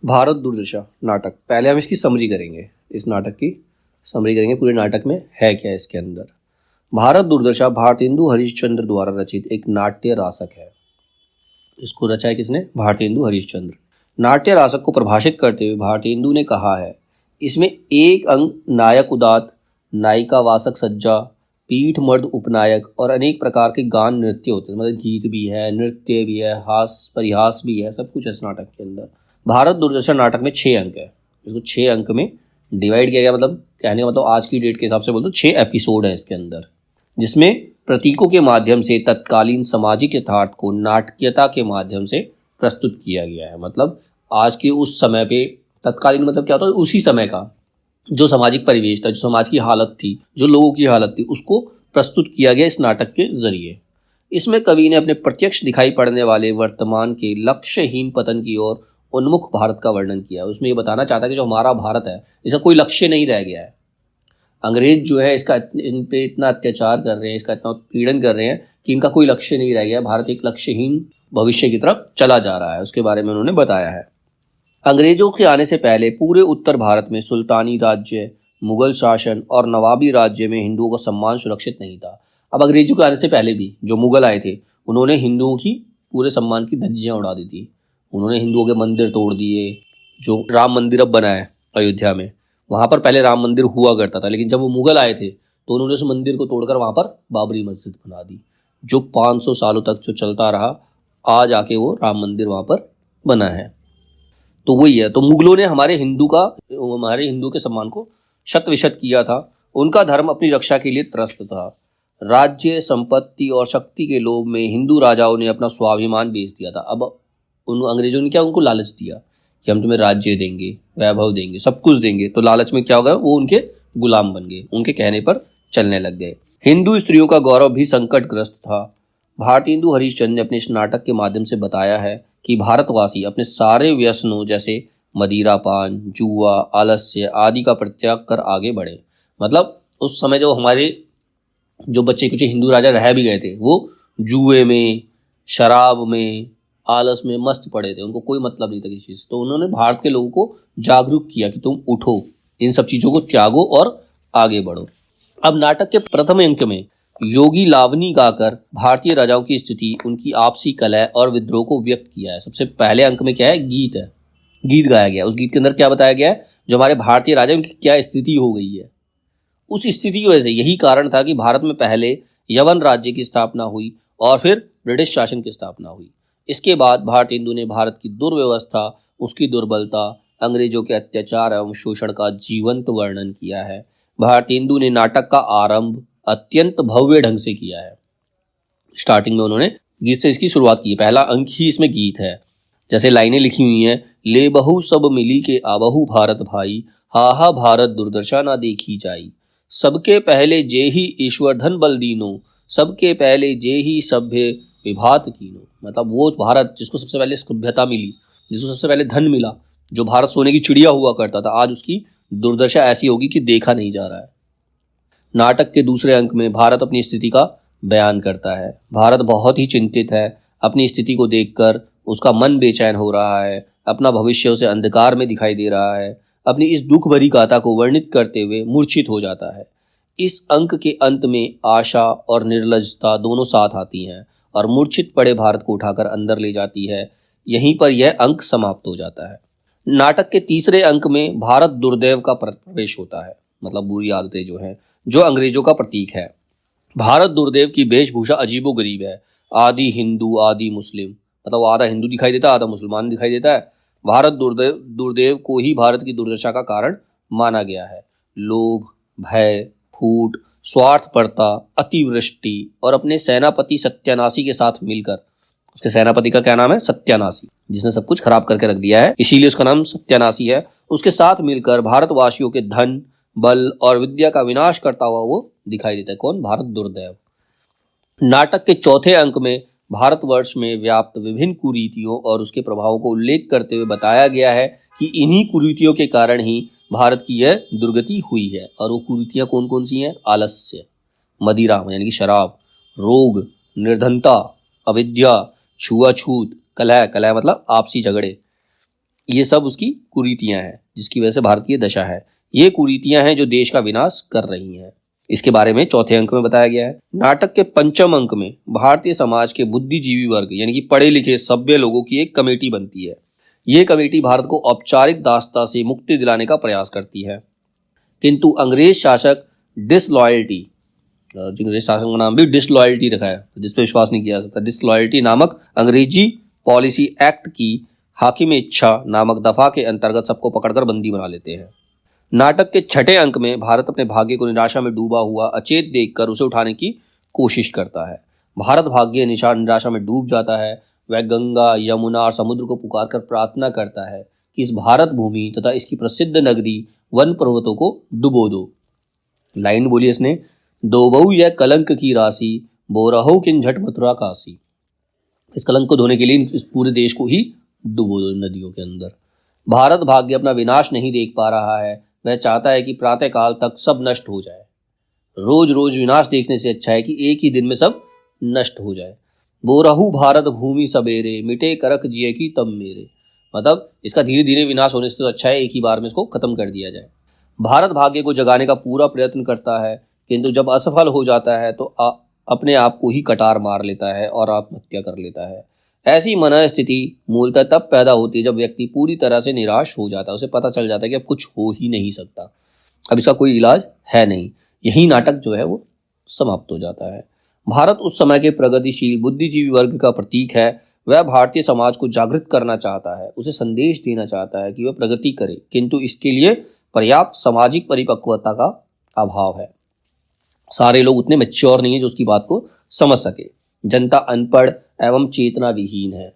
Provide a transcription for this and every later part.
भारत दुर्दशा नाटक, पहले हम इसकी समरी करेंगे। इस नाटक की समरी करेंगे, पूरे नाटक में है क्या इसके अंदर। भारत दुर्दशा भारतेंदु हरिश्चंद्र द्वारा रचित एक नाट्य रासक है। इसको रचा है किसने? भारतेंदु हरिश्चंद्र। नाट्य रासक को परिभाषित करते हुए भारतेंदु ने कहा है, इसमें एक अंग नायक उदात, नायिका वासक सज्जा, पीठ मर्द उपनायक और अनेक प्रकार के गान नृत्य होते हैं। मतलब गीत भी है, नृत्य भी है, हास परिहास भी है, सब कुछ है इस नाटक के अंदर। भारत दुर्दशा नाटक में 6 अंक है। इसको 6 अंक में डिवाइड किया गया, मतलब कहने का मतलब आज की डेट के हिसाब से बोलते 6 एपिसोड है इसके अंदर, जिसमें प्रतीकों के माध्यम से तत्कालीन सामाजिक यथार्थ को नाटकीयता के माध्यम से प्रस्तुत किया गया है। मतलब आज के उस समय पे तत्कालीन मतलब क्या होता है, उसी समय का जो सामाजिक परिवेश था, जो समाज की हालत थी, जो लोगों की हालत थी, उसको प्रस्तुत किया गया इस नाटक के जरिए। इसमें कवि ने अपने प्रत्यक्ष दिखाई पड़ने वाले वर्तमान के लक्ष्यहीन पतन की ओर उन्मुख भारत का वर्णन किया। उसमें ये बताना चाहता है कि जो हमारा भारत है, इसका कोई लक्ष्य नहीं रह गया है। अंग्रेज जो है इसका इन पे इतना अत्याचार कर रहे हैं, इसका इतना पीड़न कर रहे हैं कि इनका कोई लक्ष्य नहीं रह गया। भारत एक लक्ष्यहीन भविष्य की तरफ चला जा रहा है, उसके बारे में उन्होंने बताया है। अंग्रेजों के आने से पहले पूरे उत्तर भारत में सुल्तानी राज्य, मुगल शासन और नवाबी राज्य में हिंदुओं का सम्मान सुरक्षित नहीं था। अब अंग्रेजों के आने से पहले भी जो मुगल आए थे, उन्होंने हिंदुओं की पूरे सम्मान की धज्जियां उड़ा दी थी। उन्होंने हिंदुओं के मंदिर तोड़ दिए। जो राम मंदिर अब बना है अयोध्या में, वहां पर पहले राम मंदिर हुआ करता था, लेकिन जब वो मुगल आए थे तो उन्होंने उस मंदिर को तोड़कर वहां पर बाबरी मस्जिद बना दी, जो 500 सालों तक जो चलता रहा। आज आके वो राम मंदिर वहां पर बना है। तो वही है, तो मुगलों ने हमारे हिंदू के सम्मान को शत विशत किया था। उनका धर्म अपनी रक्षा के लिए त्रस्त था। राज्य, संपत्ति और शक्ति के लोभ में हिंदू राजाओं ने अपना स्वाभिमान बेच दिया था। अब उन अंग्रेजों ने क्या उनको लालच दिया कि हम तुम्हें राज्य देंगे, वैभव देंगे, सब कुछ देंगे। तो लालच में क्या हो गया, वो उनके गुलाम बन गए, उनके कहने पर चलने लग गए। हिंदू स्त्रियों का गौरव भी संकटग्रस्त था। भारतेंदु हरिश्चंद्र ने अपने इस नाटक के माध्यम से बताया है कि भारतवासी अपने सारे व्यसनों जैसे मदिरापान, जुआ, आलस्य आदि का परित्याग कर आगे बढ़े। मतलब उस समय जो हमारे जो बच्चे कुछ हिंदू राजा रह भी गए थे, वो जुए में, शराब में, आलस में मस्त पड़े थे। उनको कोई मतलब नहीं था किसी चीज। तो उन्होंने भारत के लोगों को जागरूक किया कि तुम उठो, इन सब चीजों को त्यागो और आगे बढ़ो। अब नाटक के प्रथम अंक में योगी लावनी गाकर भारतीय राजाओं की स्थिति, उनकी आपसी कलह और विद्रोह को व्यक्त किया है। सबसे पहले अंक में क्या है, गीत है, गीत गाया गया। उस गीत के अंदर क्या बताया गया है, जो हमारे भारतीय राजा उनकी क्या स्थिति हो गई है। उस स्थिति की वजह से यही कारण था कि भारत में पहले यवन राज्य की स्थापना हुई और फिर ब्रिटिश शासन की स्थापना हुई। इसके बाद भारतेंदु ने भारत की दुर्व्यवस्था, उसकी दुर्बलता, अंग्रेजों के अत्याचार एवं शोषण का जीवंत वर्णन किया है। भारतेंदु ने नाटक का आरंभ अत्यंत भव्य ढंग से किया है। स्टार्टिंग में उन्होंने गीत से इसकी शुरुआत की। पहला अंक ही इसमें गीत है। जैसे लाइनें लिखी हुई हैं, ले बहु सब मिली के आबहु भारत भाई, हा हा भारत दुर्दशा ना देखी जाई। सबके पहले जे ही ईश्वर धन बल दीनो, सबके पहले जे ही सभ्य विभात कीनो। मतलब वो भारत जिसको सबसे पहले सभ्यता मिली, जिसको सबसे पहले धन मिला, जो भारत सोने की चिड़िया हुआ करता था, आज उसकी दुर्दशा ऐसी होगी कि देखा नहीं जा रहा है। नाटक के दूसरे अंक में भारत अपनी स्थिति का बयान करता है। भारत बहुत ही चिंतित है। अपनी स्थिति को देखकर उसका मन बेचैन हो रहा है। अपना भविष्य उसे अंधकार में दिखाई दे रहा है। अपनी इस दुख भरी गाथा को वर्णित करते हुए मूर्छित हो जाता है। इस अंक के अंत में आशा और निर्लजता दोनों साथ आती हैं और मूर्छित पड़े भारत को उठाकर अंदर ले जाती है। यहीं पर यह अंक समाप्त हो जाता है। नाटक के तीसरे अंक में भारत दुर्दैव का प्रवेश होता है। मतलब बुरी आदतें जो हैं, जो अंग्रेजों का प्रतीक है। भारत दुर्देव की वेशभूषा अजीबोगरीब है। आधी हिंदू आधी मुस्लिम, मतलब आधा हिंदू दिखाई देता है, आधा मुसलमान दिखाई देता है। भारत दुर्देव को ही भारत की दुर्दशा का कारण माना गया है। लोभ, भय, फूट, स्वार्थपरता, अतिवृष्टि और अपने सेनापति सत्यानाशी के साथ मिलकर, उसके सेनापति का क्या नाम है, सत्यानाशी, जिसने सब कुछ खराब करके रख दिया है, इसीलिए उसका नाम सत्यानाशी है। उसके साथ मिलकर भारतवासियों के धन, बल और विद्या का विनाश करता हुआ वो दिखाई देता है। कौन? भारत दुर्दैव। नाटक के चौथे अंक में भारतवर्ष में व्याप्त विभिन्न कुरीतियों और उसके प्रभावों को उल्लेख करते हुए बताया गया है कि इन्हीं कुरीतियों के कारण ही भारत की यह दुर्गति हुई है। और वो कुरीतियां कौन कौन सी हैं? आलस्य, मदिरा यानी कि शराब, रोग, निर्धनता, अविद्या, छुआछूत, कलह, कलह मतलब आपसी झगड़े, ये सब उसकी कुरीतियां हैं जिसकी वजह से भारत की दशा है। ये कुरीतियां हैं जो देश का विनाश कर रही हैं। इसके बारे में चौथे अंक में बताया गया है। नाटक के पंचम अंक में भारतीय समाज के बुद्धिजीवी वर्ग यानी कि पढ़े लिखे सभ्य लोगों की एक कमेटी बनती है। ये कमेटी भारत को औपचारिक दासता से मुक्ति दिलाने का प्रयास करती है, किंतु अंग्रेज शासक डिसलॉयल्टी, अंग्रेज शासक का नाम भी डिसलॉयल्टी रखा है, जिस पर विश्वास नहीं किया जा सकता, डिसलॉयल्टी नामक अंग्रेजी पॉलिसी एक्ट की हाकिम इच्छा नामक दफा के अंतर्गत सबको पकड़कर बंदी बना लेते हैं। नाटक के छठे अंक में भारत अपने भाग्य को निराशा में डूबा हुआ अचेत देखकर उसे उठाने की कोशिश करता है। भारत भाग्य निराशा में डूब जाता है। वह गंगा, यमुना और समुद्र को पुकार कर प्रार्थना करता है कि इस भारत भूमि तथा इसकी प्रसिद्ध नगरी वन पर्वतों को डुबो दो। लाइन बोली इसने, दो बहु यह कलंक की राशि, बोरहो किन झट मथुरा काशी। इस कलंक को धोने के लिए इस पूरे देश को ही डुबो दो नदियों के अंदर। भारत भाग्य अपना विनाश नहीं देख पा रहा है। वह चाहता है कि प्रातः काल तक सब नष्ट हो जाए। रोज रोज विनाश देखने से अच्छा है कि एक ही दिन में सब नष्ट हो जाए। बोरहु भारत भूमि सबेरे, मिटे करक जिए की तब मेरे। मतलब इसका धीरे धीरे विनाश होने से तो अच्छा है एक ही बार में इसको खत्म कर दिया जाए। भारत भाग्य को जगाने का पूरा प्रयत्न करता है, किंतु जब असफल हो जाता है तो अपने आप को ही कटार मार लेता है और आत्महत्या कर लेता है। ऐसी मनःस्थिति मूलतः तब पैदा होती है जब व्यक्ति पूरी तरह से निराश हो जाता है। उसे पता चल जाता है कि अब कुछ हो ही नहीं सकता, अब इसका कोई इलाज है नहीं। यही नाटक जो है वो समाप्त हो जाता है। भारत उस समय के प्रगतिशील बुद्धिजीवी वर्ग का प्रतीक है। वह भारतीय समाज को जागृत करना चाहता है, उसे संदेश देना चाहता है कि वह प्रगति करे, किंतु इसके लिए पर्याप्त सामाजिक परिपक्वता का अभाव है। सारे लोग उतने मैच्योर नहीं है जो उसकी बात को समझ सके। जनता अनपढ़ एवं चेतना विहीन है।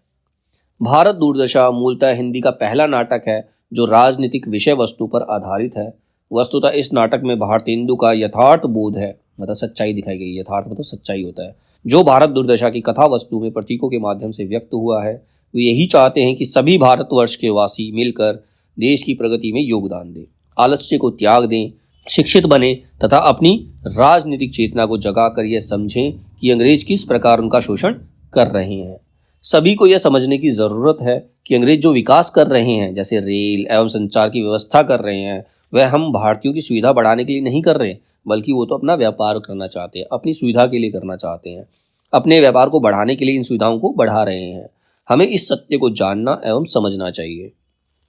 भारत दूरदशा मूलतः हिंदी का पहला नाटक है जो राजनीतिक विषय वस्तु पर आधारित है। वस्तुतः इस नाटक में भारतेंदु का यथार्थ बोध है, मतलब सच्चाई दिखाई गई। यथार्थ मतलब सच्चाई होता है। जो भारत दूरदशा की कथा वस्तु में प्रतीकों के माध्यम से व्यक्त हुआ है। वे यही चाहते हैं कि सभी भारतवर्ष के वासी मिलकर देश की प्रगति में योगदान दें, आलस्य को त्याग दें, शिक्षित बने तथा अपनी राजनीतिक चेतना को जगाकर यह समझें कि अंग्रेज किस प्रकार उनका शोषण कर रहे हैं। सभी को यह समझने की जरूरत है कि अंग्रेज जो विकास कर रहे हैं, जैसे रेल एवं संचार की व्यवस्था कर रहे हैं, वह हम भारतीयों की सुविधा बढ़ाने के लिए नहीं कर रहे, बल्कि वो तो अपना व्यापार करना चाहते हैं, अपनी सुविधा के लिए करना चाहते हैं। अपने व्यापार को बढ़ाने के लिए इन सुविधाओं को बढ़ा रहे हैं। हमें इस सत्य को जानना एवं समझना चाहिए।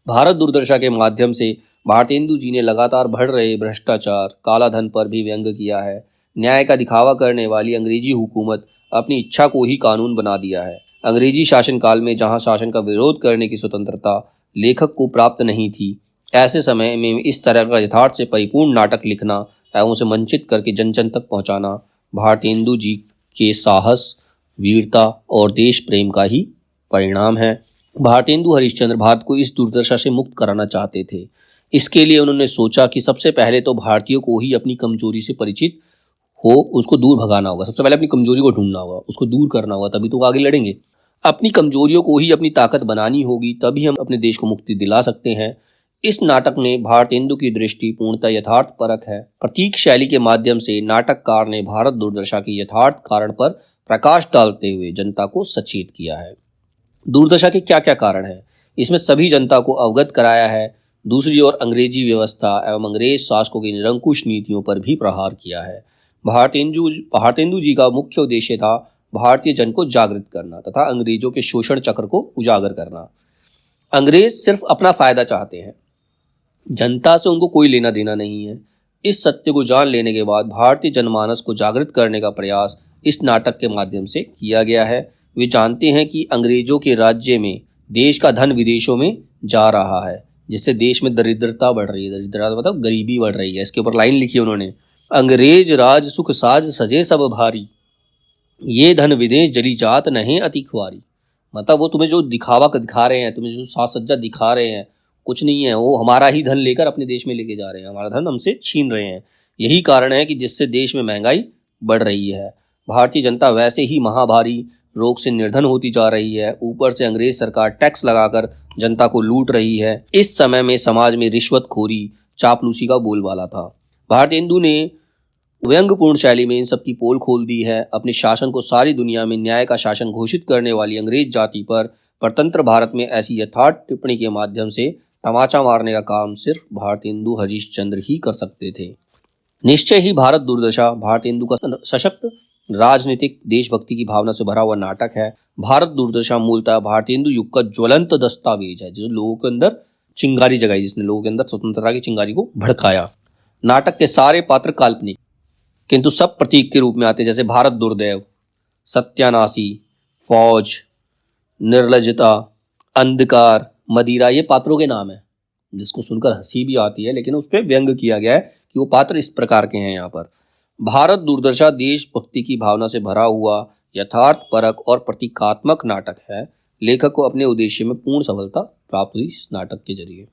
भारत दूरदर्शन के माध्यम से भारतेंदु जी ने लगातार बढ़ रहे भ्रष्टाचार, काला धन पर भी व्यंग किया है। न्याय का दिखावा करने वाली अंग्रेजी हुकूमत अपनी इच्छा को ही कानून बना दिया है। अंग्रेजी शासनकाल में जहां शासन का विरोध करने की स्वतंत्रता लेखक को प्राप्त नहीं थी, ऐसे समय में इस तरह का यथार्थ से परिपूर्ण नाटक लिखना एवं उसे मंचित करके जन जन तक पहुंचाना भारतेंदु जी के साहस, वीरता और देश प्रेम का ही परिणाम है। भारतेंदु हरिश्चंद्र भारत को इस दुर्दशा से मुक्त कराना चाहते थे। इसके लिए उन्होंने सोचा कि सबसे पहले तो भारतीयों को ही अपनी कमजोरी से परिचित हो, उसको दूर भगाना होगा। सबसे पहले अपनी कमजोरी को ढूंढना होगा, उसको दूर करना होगा, तभी तो आगे लड़ेंगे। अपनी कमजोरियों को ही अपनी ताकत बनानी होगी, तभी हम अपने देश को मुक्ति दिला सकते हैं। इस नाटक में भारतेंदु की दृष्टि पूर्णतः यथार्थ परक है। प्रतीक शैली के माध्यम से नाटककार ने भारत दुर्दशा के यथार्थ कारण पर प्रकाश डालते हुए जनता को सचेत किया है। दुर्दशा के क्या क्या कारण हैं, इसमें सभी जनता को अवगत कराया है। दूसरी ओर अंग्रेजी व्यवस्था एवं अंग्रेज शासकों की निरंकुश नीतियों पर भी प्रहार किया है। भारतेंदु जी का मुख्य उद्देश्य था भारतीय जन को जागृत करना तथा अंग्रेजों के शोषण चक्र को उजागर करना। अंग्रेज सिर्फ अपना फायदा चाहते हैं, जनता से उनको कोई लेना देना नहीं है। इस सत्य को जान लेने के बाद भारतीय जनमानस को जागृत करने का प्रयास इस नाटक के माध्यम से किया गया है। वे जानते हैं कि अंग्रेजों के राज्य में देश का धन विदेशों में जा रहा है, जिससे देश में दरिद्रता बढ़ रही है। दरिद्रता मतलब गरीबी बढ़ रही है। इसके ऊपर लाइन लिखी उन्होंने, अंग्रेज राज सुख साज सजे सब भारी, ये धन विदेश जली जात नहीं अति ख्वारी। मतलब वो तुम्हें जो दिखावा दिखा रहे हैं, तुम्हें जो साज सज्जा दिखा रहे हैं, कुछ नहीं है, वो हमारा ही धन लेकर अपने देश में लेके जा रहे हैं, हमारा धन हमसे छीन रहे हैं। यही कारण है कि जिससे देश में महंगाई बढ़ रही है। भारतीय जनता वैसे ही महाभारी रोग से निर्धन होती जा रही है, ऊपर से अंग्रेज सरकार टैक्स लगाकर जनता को लूट रही है। इस समय में समाज में रिश्वतखोरी, चापलूसी का बोलबाला था। भारतेंदु ने व्यंग्यपूर्ण शैली में इन सब की पोल खोल दी है। अपने शासन को सारी दुनिया में न्याय का शासन घोषित करने वाली अंग्रेज जाति पर स्वतंत्र भारत में ऐसी यथार्थ टिप्पणी के माध्यम से तमाचा मारने का काम सिर्फ भारतेंदु हरिश्चंद्र ही कर सकते थे। निश्चय ही भारत दुर्दशा भारतेंदु का सशक्त राजनीतिक देशभक्ति की भावना से भरा हुआ नाटक है। भारत दुर्दशा मूलतः भारतेंदु युग का ज्वलंत दस्तावेज है, जो लोगों के अंदर चिंगारी जगाई, जिसने लोगों के अंदर स्वतंत्रता की चिंगारी को भड़काया। नाटक के सारे पात्र काल्पनिक किंतु सब प्रतीक के रूप में आते हैं, जैसे भारत दुर्दैव, सत्यानाशी, फौज, निर्लजता, अंधकार, मदिरा, ये पात्रों के नाम है, जिसको सुनकर हंसी भी आती है, लेकिन उस पर व्यंग किया गया है कि वो पात्र इस प्रकार के हैं। यहाँ पर भारत दुर्दशा देशभक्ति की भावना से भरा हुआ यथार्थ परक और प्रतीकात्मक नाटक है। लेखक को अपने उद्देश्य में पूर्ण सफलता प्राप्त हुई इस नाटक के जरिए।